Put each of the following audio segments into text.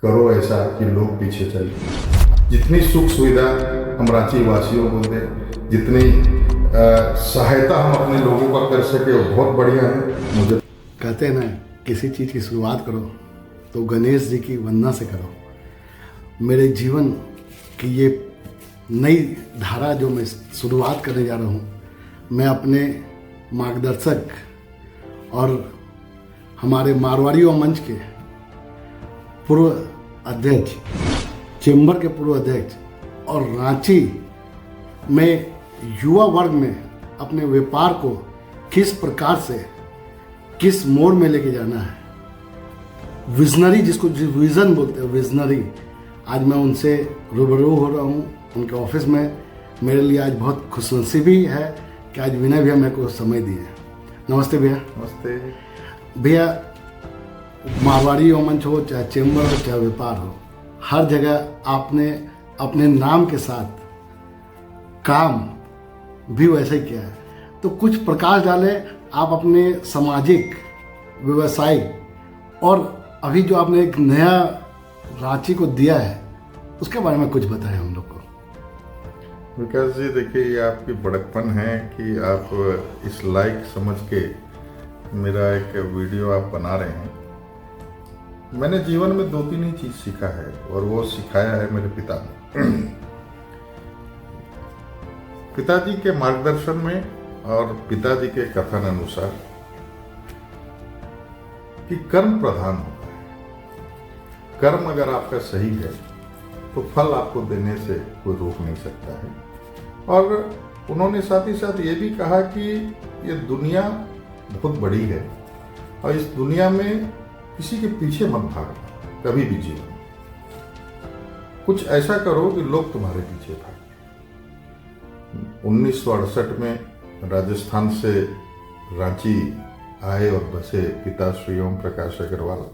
करो ऐसा कि लोग पीछे चले। जितनी सुख सुविधा हम रांची वासियों को दें, जितनी सहायता हम अपने लोगों का कर सके वो बहुत बढ़िया है। मुझे कहते हैं ना, किसी चीज़ की शुरुआत करो तो गणेश जी की वंदना से करो। मेरे जीवन की ये नई धारा जो मैं शुरुआत करने जा रहा हूँ, मैं अपने मार्गदर्शक और हमारे मारवाड़ी मंच के पूर्व अध्यक्ष, चेंबर के पूर्व अध्यक्ष और रांची में युवा वर्ग में अपने व्यापार को किस प्रकार से किस मोड़ में लेके जाना है, विजनरी जिसको विज़न बोलते हैं, विजनरी, आज मैं उनसे रूबरू हो रहा हूँ उनके ऑफिस में। मेरे लिए आज बहुत खुशनसीबी है कि आज विनय भैया मेरे को समय दिए। नमस्ते भैया। नमस्ते भैया, मारवाड़ी मंच हो चाहे चेंबर हो चाहे व्यापार हो, हर जगह आपने अपने नाम के साथ काम भी वैसे ही किया है। तो कुछ प्रकाश डालें आप अपने सामाजिक, व्यवसायिक और अभी जो आपने एक नया रांची को दिया है उसके बारे में कुछ बताएं हम लोग को। विकास जी, देखिए ये आपकी बड़कपन है कि आप इस लायक समझ के मेरा एक वीडियो आप बना रहे हैं। मैंने जीवन में 2-3 ही चीज सीखा है और वो सिखाया है मेरे पिता ने। पिताजी के मार्गदर्शन में और पिताजी के कथन अनुसार कि कर्म प्रधान होता है। कर्म अगर आपका सही है तो फल आपको देने से कोई रोक नहीं सकता है। और उन्होंने साथ ही साथ ये भी कहा कि ये दुनिया बहुत बड़ी है और इस दुनिया में किसी के पीछे मत भागना कभी भी। जीवन कुछ ऐसा करो कि लोग तुम्हारे पीछे भागें। 1968 में राजस्थान से रांची आए और बसे पिता श्री ओम प्रकाश अग्रवाल।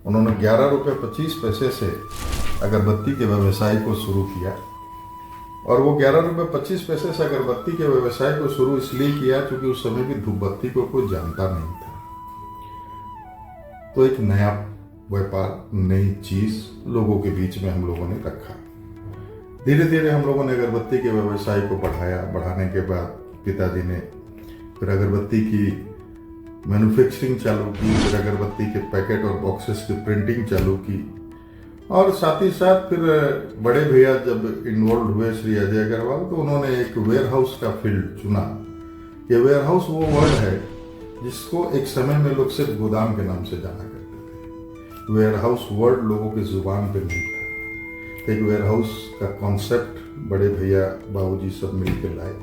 उन्होंने 11 रुपये 25 पैसे से अगरबत्ती के व्यवसाय को शुरू किया और वो 11 रुपये 25 पैसे से अगरबत्ती के व्यवसाय को शुरू इसलिए किया क्योंकि उस समय भी धूपबत्ती को कोई जानता नहीं था। तो एक नया व्यापार, नई चीज लोगों के बीच में हम लोगों ने रखा। धीरे धीरे हम लोगों ने अगरबत्ती के व्यवसाय को बढ़ाया। बढ़ाने के बाद पिताजी ने फिर अगरबत्ती की मैन्युफैक्चरिंग चालू की, फिर अगरबत्ती के पैकेट और बॉक्सेस की प्रिंटिंग चालू की और साथ ही साथ फिर बड़े भैया जब इन्वॉल्व हुए श्री अजय अग्रवाल, तो उन्होंने एक वेयर हाउस का फील्ड चुना। ये वेयर हाउस वो वर्ड है जिसको एक समय में लोग सिर्फ गोदाम के नाम से जाना करते थे। वेयर हाउस वर्ड लोगों की जुबान पे नहीं था। एक वेयर हाउस का कॉन्सेप्ट बड़े भैया बाबूजी सब मिलकर लाए,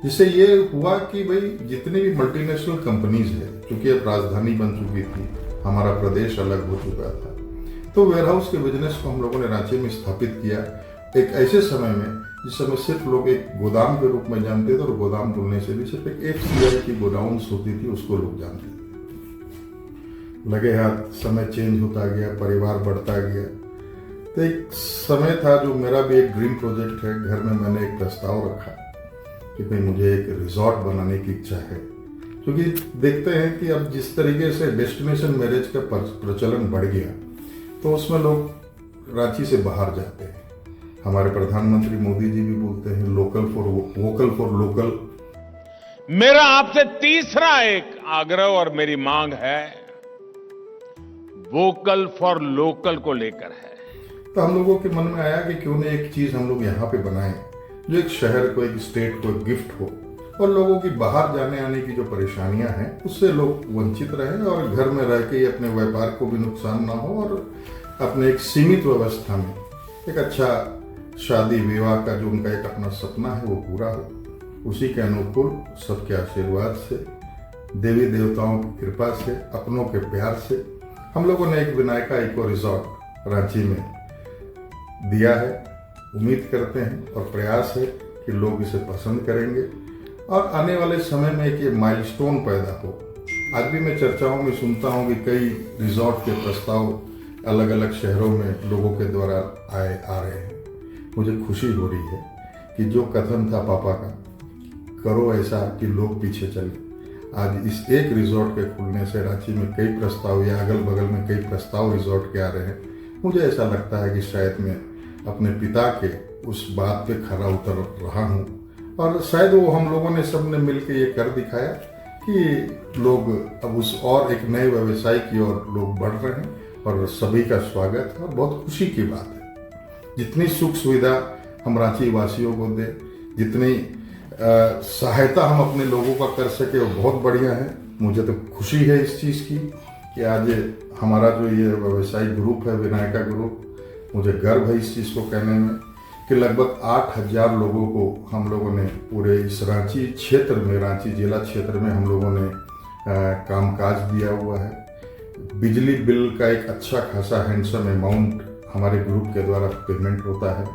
जिससे ये हुआ कि भाई जितनी भी मल्टीनेशनल कंपनीज है, क्योंकि अब राजधानी बन चुकी थी, हमारा प्रदेश अलग हो चुका था, तो वेयर हाउस के बिजनेस को हम लोगों ने रांची में स्थापित किया एक ऐसे समय में जिस समय सिर्फ लोग एक गोदाम के रूप में जानते थे और गोदाम बोलने से भी सिर्फ एक FCI की गोडाउन्स होती थी उसको लोग जानते थे। लगे हाथ समय चेंज होता गया, परिवार बढ़ता गया। तो एक समय था जो मेरा भी एक ड्रीम प्रोजेक्ट है। घर में मैंने एक प्रस्ताव रखा कि भाई मुझे एक रिजॉर्ट बनाने की इच्छा है, क्योंकि देखते हैं कि अब जिस तरीके से डेस्टिनेशन मैरिज का प्रचलन बढ़ गया तो उसमें लोग रांची से बाहर जाते हैं। हमारे प्रधानमंत्री मोदी जी भी बोलते हैं वोकल फॉर लोकल। मेरा आपसे तीसरा एक आग्रह और मेरी मांग है, वोकल फॉर लोकल को लेकर है। तो हम लोगों के मन में आया कि क्यों नहीं एक चीज हम लोग यहाँ पे बनाएं जो एक शहर को, एक स्टेट को एक गिफ्ट हो और लोगों की बाहर जाने आने की जो परेशानियां हैं उससे लोग वंचित रहें और घर में रह के अपने व्यापार को भी नुकसान ना हो और अपने एक सीमित व्यवस्था में एक अच्छा शादी विवाह का जो उनका एक अपना सपना है वो पूरा हो। उसी के अनुकूल सबके आशीर्वाद से, देवी देवताओं की कृपा से, अपनों के प्यार से हम लोगों ने एक विनायका इको रिजॉर्ट रांची में दिया है। उम्मीद करते हैं और प्रयास है कि लोग इसे पसंद करेंगे और आने वाले समय में एक ये माइलस्टोन पैदा हो। आज भी मैं चर्चाओं में सुनता हूँ कि कई रिजॉर्ट के प्रस्ताव अलग अलग शहरों में लोगों के द्वारा आ रहे हैं। मुझे खुशी हो रही है कि जो कथन था पापा का, करो ऐसा कि लोग पीछे चले, आज इस एक रिजॉर्ट के खुलने से रांची में कई प्रस्ताव या अगल बगल में कई प्रस्ताव रिजॉर्ट के आ रहे हैं। मुझे ऐसा लगता है कि शायद मैं अपने पिता के उस बात पे खरा उतर रहा हूँ, और शायद वो हम लोगों ने सबने मिलकर ये कर दिखाया कि लोग अब उस और एक नए व्यवसाय की ओर लोग बढ़ रहे हैं, और सभी का स्वागत है और बहुत खुशी की बात है। जितनी सुख सुविधा हम रांची वासियों को दे, जितनी सहायता हम अपने लोगों का कर सके, वो बहुत बढ़िया है। मुझे तो खुशी है इस चीज़ की कि आज हमारा जो ये व्यवसायिक ग्रुप है, विनायका ग्रुप, मुझे गर्व है इस चीज़ को कहने में कि लगभग 8,000 लोगों को हम लोगों ने पूरे इस रांची क्षेत्र में, रांची जिला क्षेत्र में हम लोगों ने कामकाज दिया हुआ है। बिजली बिल का एक अच्छा खासा हैंडसम अमाउंट हमारे ग्रुप के द्वारा पेमेंट होता है,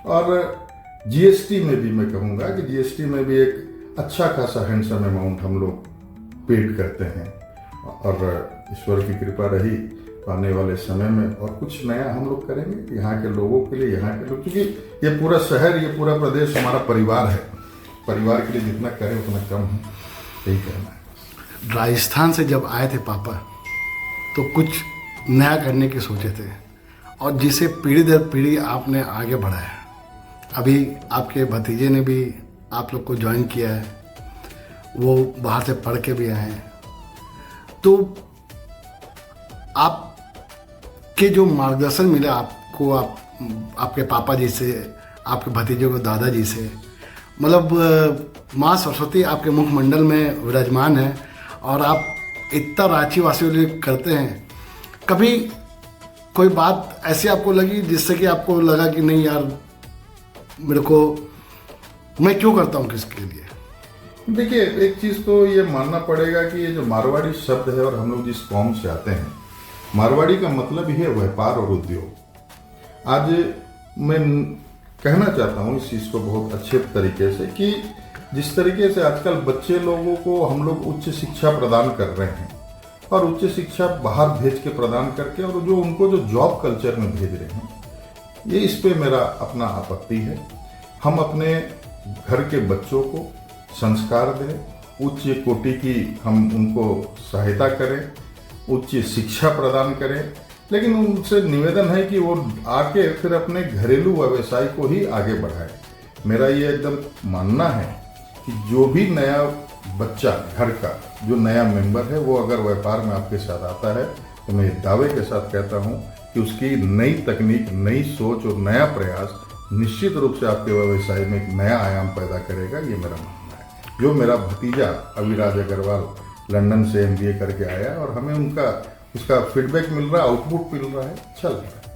और जीएसटी में भी मैं कहूँगा कि जीएसटी में भी एक अच्छा खासा हैंडसम अमाउंट हम लोग पेड करते हैं, और ईश्वर की कृपा रही आने वाले समय में और कुछ नया हम लोग करेंगे यहाँ के लोगों के लिए, यहाँ के लोग, क्योंकि ये पूरा शहर, ये पूरा प्रदेश हमारा परिवार है। परिवार के लिए जितना करें उतना कम है, यही कहना है। राजस्थान से जब आए थे पापा तो कुछ नया करने की सोचे थे, और जिसे पीढ़ी दर पीढ़ी आपने आगे बढ़ाया। अभी आपके भतीजे ने भी आप लोग को ज्वाइन किया है, वो बाहर से पढ़ के भी आए हैं। तो आपके जो मार्गदर्शन मिला आपको, आपके पापा जी से, आपके भतीजे को दादाजी से, मतलब माँ सरस्वती आपके मुखमंडल में विराजमान है, और आप इतना रांची वासियों के लिए करते हैं। कभी कोई बात ऐसी आपको लगी जिससे कि आपको लगा कि नहीं यार, मेरे को, मैं क्यों करता हूँ किसके लिए? देखिए, एक चीज़ तो ये मानना पड़ेगा कि ये जो मारवाड़ी शब्द है, और हम लोग जिस कौम से आते हैं, मारवाड़ी का मतलब ही है व्यापार और उद्योग। आज मैं कहना चाहता हूँ इस चीज़ को बहुत अच्छे तरीके से कि जिस तरीके से आजकल बच्चे लोगों को हम लोग उच्च शिक्षा प्रदान कर रहे हैं, और उच्च शिक्षा बाहर भेज के प्रदान करके, और जो उनको जो जॉब कल्चर में भेज रहे हैं, ये इस पे मेरा अपना आपत्ति है। हम अपने घर के बच्चों को संस्कार दें, उच्च कोटि की हम उनको सहायता करें, उच्च शिक्षा प्रदान करें, लेकिन उनसे निवेदन है कि वो आके फिर अपने घरेलू व्यवसाय को ही आगे बढ़ाए। मेरा ये एकदम मानना है कि जो भी नया बच्चा, घर का जो नया मेंबर है, वो अगर व्यापार में आपके साथ आता है, तो मैं दावे के साथ कहता हूँ कि उसकी नई तकनीक, नई सोच और नया प्रयास निश्चित रूप से आपके व्यवसाय में एक नया आयाम पैदा करेगा। ये मेरा मानना है। जो मेरा भतीजा अविराज अग्रवाल लंदन से MBA करके आया, और हमें उसका फीडबैक मिल रहा है, आउटपुट मिल रहा है, अच्छा लग रहा है।